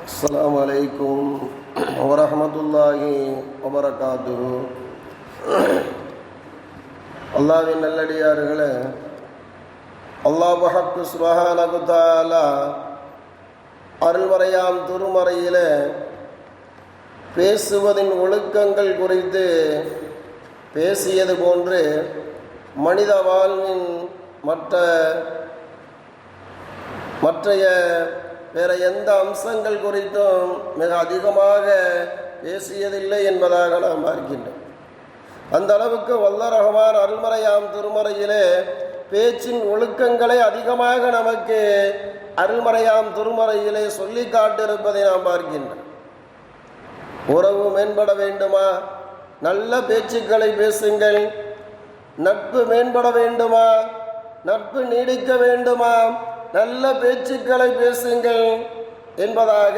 அஸ்ஸலாமு அலைக்கும் வரஹ்மத்துல்லாஹி வபரகாத்துஹு. அல்லாஹ்வின் நல்லடியார்களே, அல்லாஹ் ஹக்கு சுப்ஹானஹு வ தஆலா அருள்மறையாம் திருமறையிலே பேசுவதின் ஒழுக்கங்கள் குறித்து பேசியது போன்று மனித வாழ்வின் மற்றைய வேறு எந்த அம்சங்கள் குறித்தும் மிக அதிகமாக பேசியதில்லை என்பதாக நாம் பார்க்கின்றோம். அந்த அளவுக்கு வல்லர் ரஹ்மான் அருள்மறையாம் திருமறையிலே பேச்சின் ஒழுக்கங்களை அதிகமாக நமக்கு அருள்மறையாம் திருமறையிலே சொல்லி காட்டிருப்பதை நாம் பார்க்கின்றோம். உறவு மேம்பட வேண்டுமா, நல்ல பேச்சுக்களை பேசுங்கள். நட்பு மேம்பட வேண்டுமா, நட்பு நீடிக்க வேண்டுமா, நல்ல பேச்சுக்களை பேசுங்கள் என்பதாக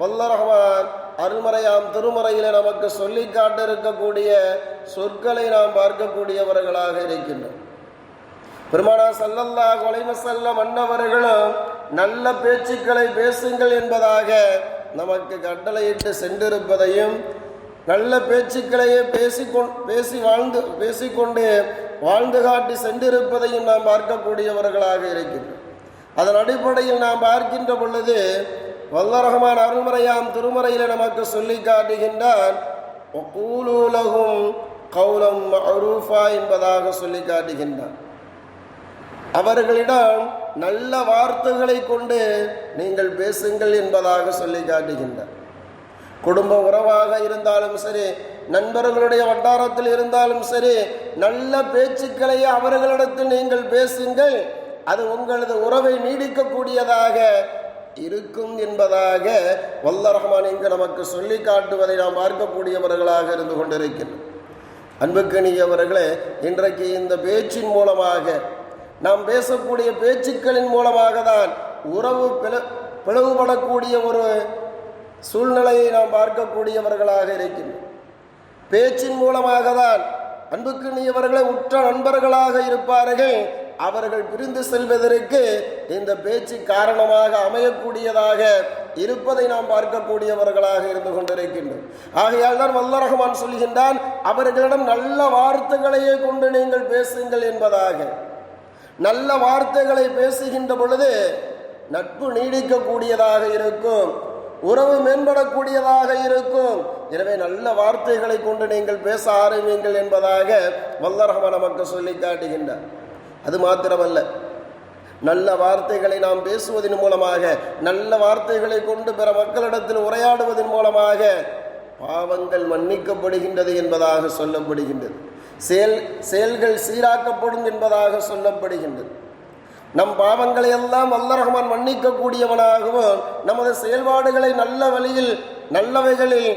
வல்லர் ரஹ்மான் அருள்மறையாம் திருமறையில் நமக்கு சொல்லி காட்டிருக்கக்கூடிய சொற்களை நாம் பார்க்கக்கூடியவர்களாக இருக்கின்றோம். பெருமானார் ஸல்லல்லாஹு அலைஹி வஸல்லம் அன்னவர்களும் நல்ல பேச்சுக்களை பேசுங்கள் என்பதாக நமக்கு கட்டளையிட்டு சென்றிருப்பதையும், நல்ல பேச்சுக்களையே பேசிக்கொண்டு வாழ்ந்து காட்டி சென்றிருப்பதையும் நாம் பார்க்கக்கூடியவர்களாக இருக்கின்றோம். அதன் அடிப்படையில் நாம் பார்க்கின்ற பொழுது வல்லர் ரஹ்மான் அருள்மறையாம் திருமறையில் நமக்கு சொல்லி காட்டுகின்றான், வகூலு லஹும் கௌலம் மஅரூஃபா என்பதாக சொல்லி காட்டுகின்றான். அவர்களிடம் நல்ல வார்த்தைகளை கொண்டு நீங்கள் பேசுங்கள் என்பதாக சொல்லி காட்டுகின்றார். குடும்ப உறவாக இருந்தாலும் சரி, நண்பர்களுடைய வட்டாரத்தில் இருந்தாலும் சரி, நல்ல பேச்சுக்களை அவர்களிடத்தில் நீங்கள் பேசுங்கள், அது உங்களது உறவை நீடிக்கக்கூடியதாக இருக்கும் என்பதாக வல்லர் ரஹ்மான் இங்கு நமக்கு சொல்லி காட்டுவதை நாம் பார்க்கக்கூடியவர்களாக இருந்து கொண்டிருக்கிறோம். அன்புக்கணியவர்களே, இன்றைக்கு இந்த பேச்சின் மூலமாக, நாம் பேசக்கூடிய பேச்சுக்களின் மூலமாக தான் உறவு பிளவுபடக்கூடிய ஒரு சூழ்நிலையை நாம் பார்க்கக்கூடியவர்களாக இருக்கின்றோம். பேச்சின் மூலமாக தான் அன்புக்குரியவர்களை உற்ற நண்பர்களாக இருப்பார்கள். அவர்கள் பிரிந்து செல்வதற்கு இந்த பேச்சு காரணமாக அமையக்கூடியதாக இருப்பதை நாம் பார்க்கக்கூடியவர்களாக இருந்து கொண்டிருக்கின்றோம். ஆகையால் தான் வல்லர் ரஹ்மான் சொல்கின்றான், அவர்களிடம் நல்ல வார்த்தைகளையே கொண்டு நீங்கள் பேசுங்கள் என்பதாக. நல்ல வார்த்தைகளை பேசுகின்ற பொழுது நட்பு நீடிக்கக்கூடியதாக இருக்கும், உறவு மேம்படக்கூடியதாக இருக்கும். எனவே நல்ல வார்த்தைகளை கொண்டு நீங்கள் பேச ஆரம்பிங்கள் என்பதாக வல்லர் ரஹ்மான் நமக்கு சொல்லி காட்டுகின்றார். அது மாத்திரமல்ல, நல்ல வார்த்தைகளை நாம் பேசுவதன் மூலமாக, நல்ல வார்த்தைகளை கொண்டு பிற மக்களிடத்தில் உரையாடுவதன் மூலமாக பாவங்கள் மன்னிக்கப்படுகின்றது என்பதாக சொல்லப்படுகின்றது. செயல்கள் சீராக்கப்படும் என்பதாக சொல்லப்படுகின்றது. நம் பாவங்களை எல்லாம் வல்லர் ரஹ்மான் மன்னிக்கக்கூடியவனாகவும், நமது செயல்பாடுகளை நல்ல வழியில் நல்லவைகளில்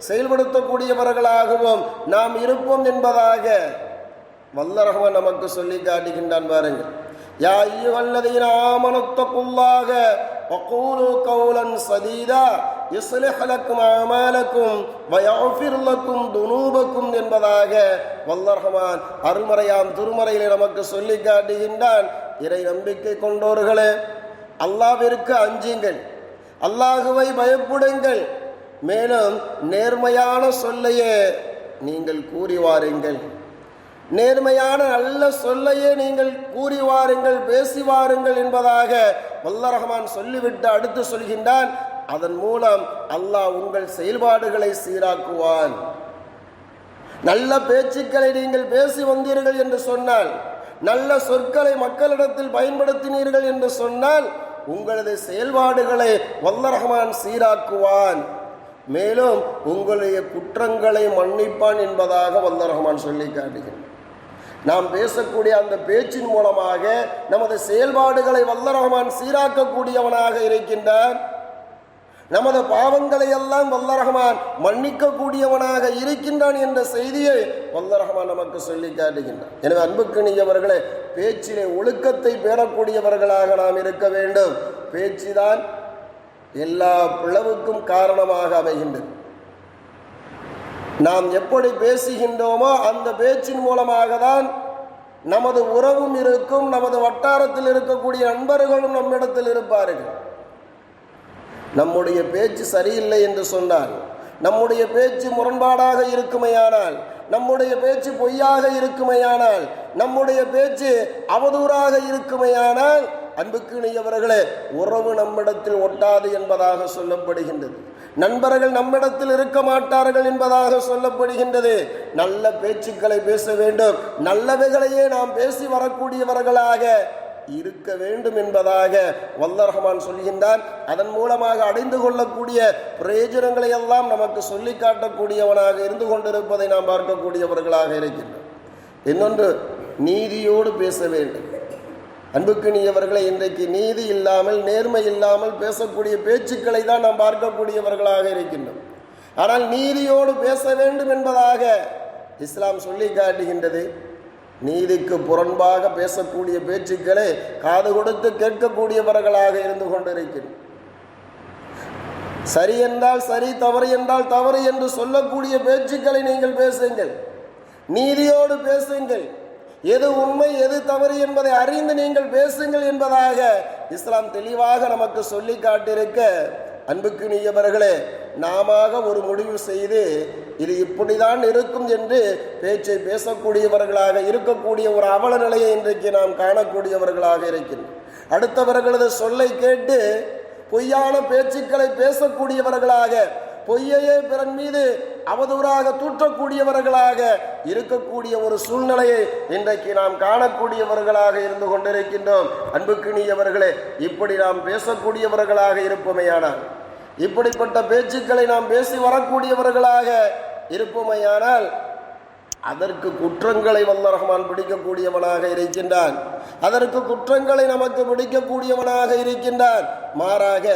செயல்படுத்தக்கூடியவர்களாகவும் நாம் இருப்போம் என்பதாக வல்லர் ரஹ்மான் நமக்கு சொல்லி காட்டுகின்றான். பாருங்கள், யா அய்யுஹல்லதீன ஆமனுத்தகுல்லாஹ வகூலு கௌலன் சதீதா யுஸ்லிஹ் லக்கும் அமாலக்கும் வ யஃபிர் லக்கும் துனூபக்கும் என்பதாக வல்லர் ரஹ்மான் அருள்மறையாம் திருமறையில் நமக்கு சொல்லி காட்டுகின்றான். இறை நம்பிக்கை கொண்டோர்களே, அல்லாஹ்விற்கு அஞ்சுங்கள், அல்லாஹுவை பயப்படுங்கள், மேலும் நேர்மையான சொல்லையே நீங்கள் கூறி வாருங்கள். நேர்மையான நல்ல சொல்லையே நீங்கள் கூறி வாருங்கள், பேசி வாருங்கள் என்பதாக வல்லர் ரஹ்மான் சொல்லிவிட்டு அடுத்து சொல்கின்றான், அதன் மூலம் அல்லாஹ் உங்கள் செயல்பாடுகளை சீராக்குவான். நல்ல பேச்சுக்களை நீங்கள் பேசி வந்தீர்கள் என்று சொன்னால், நல்ல சொற்களை மக்களிடத்தில் பயன்படுத்தினீர்கள் என்று சொன்னால், உங்களது செயல்பாடுகளை வல்லர் ரஹ்மான் சீராக்குவான், மேலும் உங்களுடைய குற்றங்களை மன்னிப்பான் என்பதாக வல்லர் ரஹ்மான் சொல்லி காட்டுகிறார். நாம் பேசக்கூடிய அந்த பேச்சின் மூலமாக நமது செயல்பாடுகளை வல்லர் ரஹ்மான் சீராக்கக்கூடியவனாக இருக்கின்றான். நமது பாவங்களை எல்லாம் வல்லர் ரஹ்மான் மன்னிக்கக்கூடியவனாக இருக்கின்றான் என்ற செய்தியை வல்லர் ரஹ்மான் நமக்கு சொல்லி காட்டுகின்றான். எனவே அன்புக்குரியவர்களே, பேச்சிலே ஒழுக்கத்தை பெறக்கூடியவர்களாக நாம் இருக்க வேண்டும். பேச்சுதான் எல்லா பிளவுக்கும் காரணமாக அமைகின்றது. நாம் எப்படி பேசுகின்றோமோ அந்த பேச்சின் மூலமாக தான் நமது உறவும் இருக்கும், நமது வட்டாரத்தில் இருக்கக்கூடிய நண்பர்களும் நம்மிடத்தில் இருப்பார்கள். நம்முடைய பேச்சு சரியில்லை என்று சொன்னால், நம்முடைய பேச்சு முரண்பாடாக இருக்குமையானால், நம்முடைய பேச்சு பொய்யாக இருக்குமையானால், நம்முடைய பேச்சு அவதூறாக இருக்குமையானால், அன்புக்குரியவர்களே, உறவு நம்மிடத்தில் ஒட்டாது என்பதாக சொல்லப்படுகின்றது. நண்பர்கள் நம்மிடத்தில் இருக்க மாட்டார்கள் என்பதாக சொல்லப்படுகின்றது. நல்ல பேச்சுக்களை பேச வேண்டும், நல்லவைகளையே நாம் பேசி வரக்கூடியவர்களாக இருக்க வேண்டும் என்பதாக வல்லர் ரஹ்மான் சொல்கின்றான். அதன் மூலமாக அடைந்து கொள்ளக்கூடிய பிரயோஜனங்களை எல்லாம் நமக்கு சொல்லி காட்டக்கூடியவனாக இருந்து கொண்டிருப்பதை நாம் பார்க்கக்கூடியவர்களாக இருக்கின்றோம். இன்னொன்று, நீதியோடு பேச வேண்டும். அன்புக்குரியவர்களை, இன்றைக்கு நீதி இல்லாமல், நேர்மை இல்லாமல் பேசக்கூடிய பேச்சுக்களை தான் நாம் பார்க்கக்கூடியவர்களாக இருக்கின்றோம். ஆனால் நீதியோடு பேச வேண்டும் என்பதாக இஸ்லாம் சொல்லி காட்டுகின்றது. நீதிக்கு புறம்பாக பேசக்கூடிய பேச்சுக்களை காது கொடுத்து கேட்கக்கூடியவர்களாக இருந்து கொண்டிருக்கிறோம். சரி என்றால் சரி, தவறு என்றால் தவறு என்று சொல்லக்கூடிய பேச்சுக்களை நீங்கள் பேசுங்கள். நீதியோடு பேசுங்கள். எது உண்மை எது தவறு என்பதை அறிந்து நீங்கள் பேசுங்கள் என்பதாக இஸ்லாம் தெளிவாக நமக்கு சொல்லி காட்டியிருக்க, அன்புக்குரியவர்களே, நாம ஒரு முடிவு செய்து இது இப்படிதான் இருக்கும் என்று பேச்சை பேசக்கூடியவர்களாக இருக்கக்கூடிய ஒரு அவல நிலையை இன்றைக்கு நாம் காணக்கூடியவர்களாக இருக்கின்றோம். அடுத்தவர்களது சொல்லை கேட்டு பொய்யான பேச்சுக்களை பேசக்கூடியவர்களாக, பொய்யையே பிறன் மீது அவதூறாக தூற்றக்கூடியவர்களாக இருக்கக்கூடிய ஒரு சூழ்நிலையை இன்றைக்கு நாம் காணக்கூடியவர்களாக இருந்து கொண்டிருக்கின்றோம். அன்புக்குரியவர்களே, இப்படி நாம் பேசக்கூடியவர்களாக இருப்போமேயானால், இப்படிப்பட்ட பேச்சுக்களை நாம் பேசி வரக்கூடியவர்களாக இருப்போமேயானால், அதற்கு குற்றங்களை வல்லர் ரஹ்மான் பிடிக்கக்கூடியவனாக இருக்கின்றான். அதற்கு குற்றங்களை நமக்கு பிடிக்கக்கூடியவனாக இருக்கின்றான். மாறாக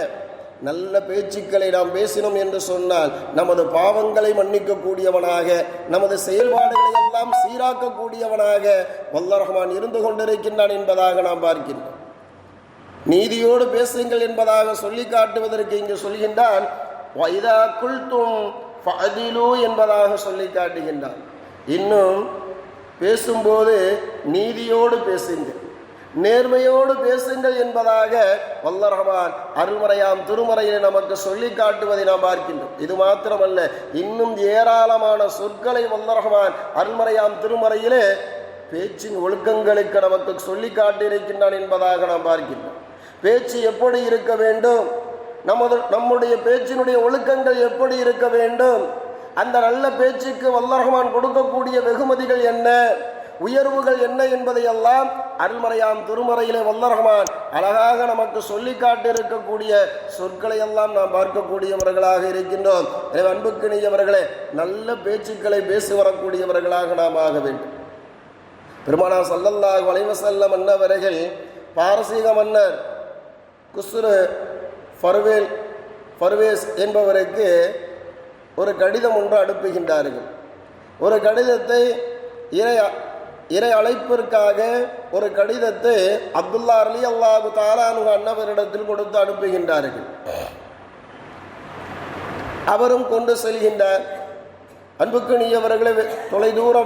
நல்ல பேச்சுக்களை நாம் பேசினோம் என்று சொன்னால் நமது பாவங்களை மன்னிக்கக்கூடியவனாக, நமது செயல்பாடுகளை எல்லாம் சீராக்கக்கூடியவனாக வல்லர் ரஹ்மான் இருந்து கொண்டிருக்கின்றான் என்பதாக நாம் பார்க்கின்றோம். நீதியோடு பேசுங்கள் என்பதாக சொல்லி காட்டுவதற்கு இங்கு சொல்கின்றான், வைதா குல்தும் ஃபஅதிலு என்பதாக சொல்லி காட்டுகின்றான். இன்னும் பேசும்போது நீதியோடு பேசுங்கள், நேர்மையோடு பேசுங்கள் என்பதாக வல்லர் ரஹ்மான் அருள்மறையாம் திருமறையிலே நமக்கு சொல்லி காட்டுவதை நாம் பார்க்கின்றோம். இது மாத்திரமல்ல, இன்னும் ஏராளமான சொற்களை வல்லர் ரஹ்மான் அருள்மறையாம் திருமறையிலே பேச்சின் ஒழுக்கங்களுக்கு நமக்கு சொல்லி காட்டியிருக்கின்றான் என்பதாக நாம் பார்க்கின்றோம். பேச்சு எப்படி இருக்க வேண்டும், நம்முடைய பேச்சினுடைய ஒழுக்கங்கள் எப்படி இருக்க வேண்டும், அந்த நல்ல பேச்சுக்கு வல்லர் ரஹ்மான் கொடுக்கக்கூடிய வெகுமதிகள் என்ன, உயர்வுகள் என்ன என்பதையெல்லாம் அருள்மறையாம் திருமறையிலே வல்லர் ரஹ்மான் அழகாக நமக்கு சொல்லி காட்டியிருக்கக்கூடிய சொற்களை எல்லாம் நாம் பார்க்கக்கூடியவர்களாக இருக்கின்றோம். எனவே அன்புக்குரியவர்களே, நல்ல பேச்சுக்களை பேசி வரக்கூடியவர்களாக நாம் ஆக வேண்டும். பெருமானார் ஸல்லல்லாஹு அலைஹி வஸல்லம் அன்னவர்கள் பாரசீக மன்னர் குஸ்ரு ஃபர்வேஸ் என்பவருக்கு ஒரு கடிதம் ஒன்று அனுப்புகின்றார்கள். ஒரு கடிதத்தை இறை அழைப்பிற்காக ஒரு கடிதத்தை அப்துல்லா ரலியல்லாஹு தஆலா அன்ஹு அன்னவரிடத்தில் கொடுத்து அனுப்புகின்றார்கள். அவரும் கொண்டு செல்கின்றார். அன்புக்குரியவர்களே, தொலைதூர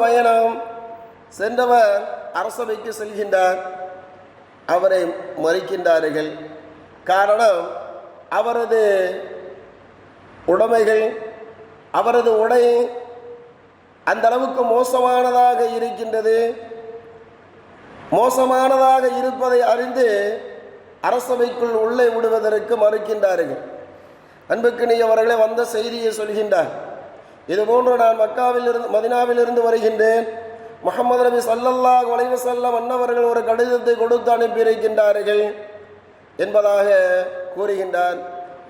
பயணம் சென்றவர் அரசவைக்கு செல்கின்றார். அவரை மறிக்கின்றார்கள். காரணம், அவரது உடைமைகள், அவரது உடை அந்த அளவுக்கு மோசமானதாக இருக்கின்றது. மோசமானதாக இருப்பதை அறிந்து அரசவைக்குள் உள்ளே விடுவதற்கு மறுக்கின்றார்கள். அன்புக்குரியவர்களே, வந்த செய்தியை சொல்கின்றார். இதுபோன்று நான் மதீனாவிலிருந்து வருகின்றேன். முஹம்மது நபி ஸல்லல்லாஹு அலைஹி வஸல்லம் அன்னவர்கள் ஒரு கடிதத்தை கொடுத்து அனுப்பியிருக்கின்றார்கள் என்பதாக கூறுகின்றார்.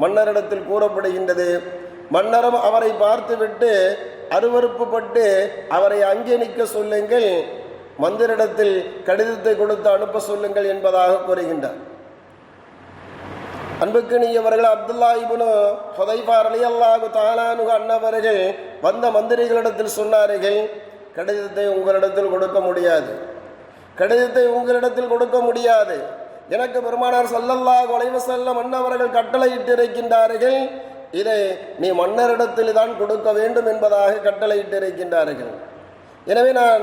மன்னரிடத்தில் கூறப்படுகின்றது. மன்னரும் அவரை பார்த்துவிட்டு அருவருப்புப்பட்டு அவரை அங்கே நிற்க சொல்லுங்கள், மந்திரிடத்தில் கடிதத்தை கொடுத்து அனுப்ப சொல்லுங்கள் என்பதாக கூறுகின்றார். அன்புக்குரியவர்கள், அப்துல்லா இப்னு ஹுதைஃபா ரலியல்லாஹு தஆலா அன்ஹு அன்னவர்கள் வந்த மந்திரிகளிடத்தில் சொன்னார்கள், கடிதத்தை உங்களிடத்தில் கொடுக்க முடியாது, கடிதத்தை உங்களிடத்தில் கொடுக்க முடியாது. எனக்கு பெருமானார் ஸல்லல்லாஹு அலைஹி வஸல்லம் அன்னவர்கள் கட்டளையிட்டிருக்கின்றார்கள், இதை நீ மன்னரிடத்தில் தான் கொடுக்க வேண்டும் என்பதாக கட்டளையிட்டிருக்கின்றார்கள். எனவே நான்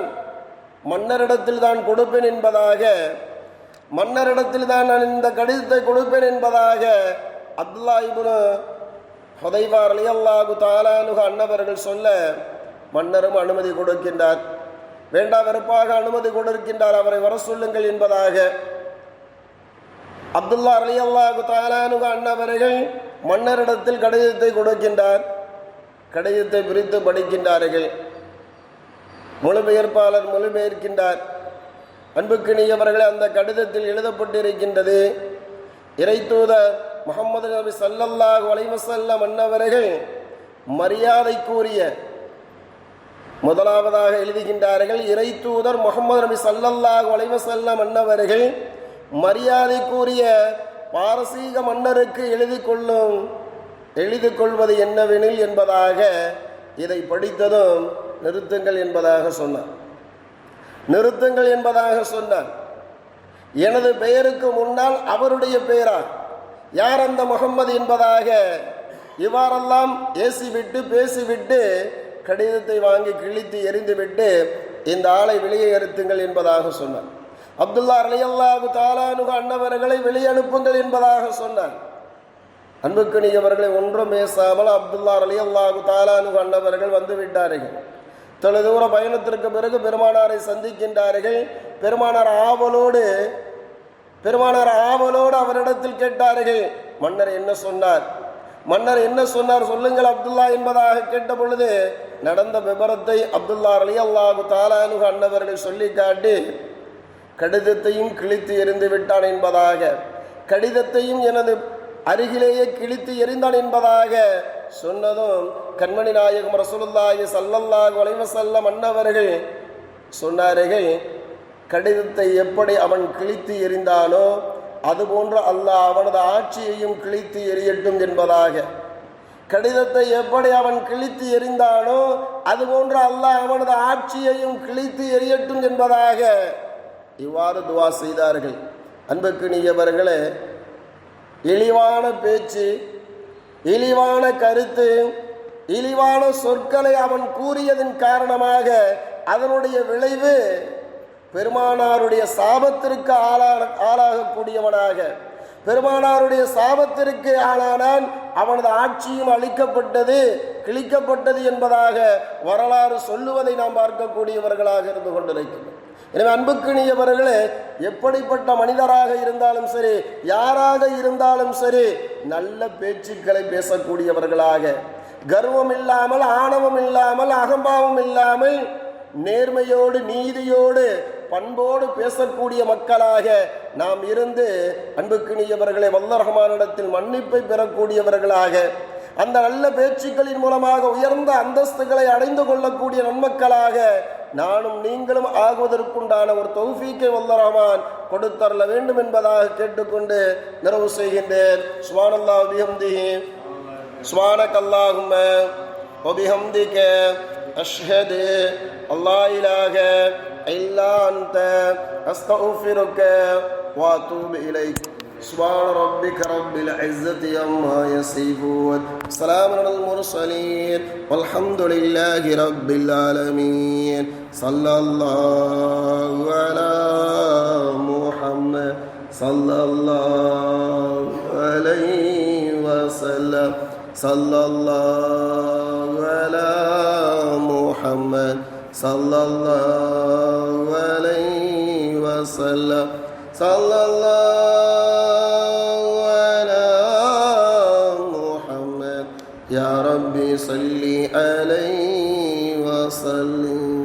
மன்னரிடத்தில் தான் கொடுப்பேன் என்பதாக மன்னரிடத்தில் தான் நான் இந்த கடிதத்தை கொடுப்பேன் என்பதாக அப்துல்லா இப்னு ஹுதைஃபா ரலியல்லாஹு தஆலா அன்ஹு அன்னவர்கள் சொல்ல மன்னரும் அனுமதி கொடுக்கின்றார். வேண்டா வெறுப்பாக அனுமதி கொடுக்கின்றார். அவரை வர சொல்லுங்கள் என்பதாக அப்துல்லா ரலியல்லாஹு தஆலா அன்ஹு அன்னவர்கள் மன்னரிடத்தில் கடிதத்தை கொடுக்கின்றார். கடிதத்தை பிரித்து படிக்கின்றார்கள். மொழிபெயர்ப்பாளர் மொழிபெயர்க்கின்றார். அன்புக்கினியவர்களே, அந்த கடிதத்தில் எழுதப்பட்டிருக்கின்றது, இறை தூதர் முஹம்மது நபி ஸல்லல்லாஹு அலைஹி வஸல்லம் அன்னவர்கள் மரியாதைக்குரிய, முதலாவதாக எழுதுகின்றார்கள், இறை தூதர் முஹம்மது நபி ஸல்லல்லாஹு அலைஹி வஸல்லம் அன்னவர்கள் மரியாதைக்குரிய பாரசீக மன்னருக்கு எழுதி கொள்வது என்னவெனில் என்பதாக இதை படித்ததும் நிறுத்துங்கள் என்பதாக சொன்னார். நிறுத்துங்கள் என்பதாக சொன்னார். எனது பெயருக்கு முன்னால் அவருடைய பெயரா, யார் அந்த முகம்மது என்பதாக இவ்வாறெல்லாம் ஏசிவிட்டு பேசிவிட்டு கடிதத்தை வாங்கி கிழித்து எறிந்துவிட்டு இந்த ஆளை வெளியே அனுப்புங்கள் என்பதாக சொன்னார். அப்துல்லா ரலியல்லாஹு தஆலா அன்ஹு அன்னவர்களை வெளியே அனுப்புங்கள் என்பதாக சொன்னார். அன்புக்கினியவர்களை ஒன்றும் பேசாமல் அப்துல்லா ரலியல்லாஹு தஆலா அன்ஹு அன்னவர்கள் வந்து விட்டார்கள். தொலைதூர பயணத்திற்கு பிறகு பெருமானாரை சந்திக்கின்றார்கள். பெருமானார் ஆவலோடு அவரிடத்தில் கேட்டார்கள், மன்னர் என்ன சொன்னார், மன்னர் என்ன சொன்னார் சொல்லுங்கள் அப்துல்லா என்பதாக கேட்ட பொழுது நடந்த விபரத்தை அப்துல்லா ரலியல்லாஹு தஆலா அன்ஹு அன்னவர்கள் சொல்லி காட்டி கடிதத்தையும் கிழித்து எறிந்து விட்டான் என்பதாக, கடிதத்தையும் எனது அருகிலேயே கிழித்து எறிந்தான் என்பதாக சொன்னதும் கண்மணி நாயகம் ரசூலுல்லாஹி ஸல்லல்லாஹு அலைஹி வஸல்லம் அன்னவர்கள் சொன்னார்கள், கடிதத்தை எப்படி அவன் கிழித்து எறிந்தானோ அதுபோன்று அல்லாஹ் அவனது ஆட்சியையும் கிழித்து எறியட்டும் என்பதாக. கடிதத்தை எப்படி அவன் கிழித்து எறிந்தானோ அதுபோன்று அல்லாஹ் அவனது ஆட்சியையும் கிழித்து எறியட்டும் என்பதாக இவ்வாறு துவா செய்தார்கள். அன்புக்கினியவர்களே, இழிவான பேச்சு, இழிவான கருத்து, இழிவான சொற்களை அவன் கூறியதன் காரணமாக அதனுடைய விளைவு பெருமானாருடைய சாபத்திற்கு ஆளாகக்கூடியவனாக, பெருமானாருடைய சாபத்திற்கு ஆளானான். அவனது ஆட்சியும் அழிக்கப்பட்டது, கிழிக்கப்பட்டது என்பதாக வரலாறு சொல்லுவதை நாம் பார்க்கக்கூடியவர்களாக இருந்து கொண்டிருக்கிறோம். எனவே அன்புக்கினியவர்களே, எப்படிப்பட்ட மனிதராக இருந்தாலும் சரி, யாராக இருந்தாலும் சரி, நல்ல பேச்சுக்களை பேசக்கூடியவர்களாக, கர்வம் இல்லாமல், ஆணவம் இல்லாமல், அகம்பாவம் இல்லாமல், நேர்மையோடு நீதியோடு பண்போடு பேசக்கூடிய மக்களாக நாம் இருந்து அன்புக்கினியவர்களை வல்ல ரஹ்மானிடத்தில் மன்னிப்பை பெறக்கூடியவர்களாக, அந்த நல்ல பேச்சுக்களின் மூலமாக உயர்ந்த அந்தஸ்துகளை அடைந்து கொள்ளக்கூடிய நன்மக்களாக நானும் நீங்களும் ஆகுவதற்குண்டான ஒரு தௌஃபீக்கை வல்ல ரஹ்மான் கொடுத்தரல வேண்டும் என்பதாக கேட்டுக்கொண்டு நிறைவு செய்கின்றேன். சுப்ஹானல்லாஹி வ பிஹம்திஹி, சுப்ஹானக்கல்லாஹும்ம வ பிஹம்திக, அஷ்ஹது அல்லா இலாஹ இல்லா அன்த, அஸ்தக்ஃபிருக வ அத்தூபு இலைக். سبحان ربك رب العزة عما يصفون، سلام على المرسلين، والحمد لله رب العالمين. صلى الله على محمد صلى الله عليه وسلم، صلى الله على محمد صلى الله عليه وسلم، صلى الله يا ربي صل عليه وسلم.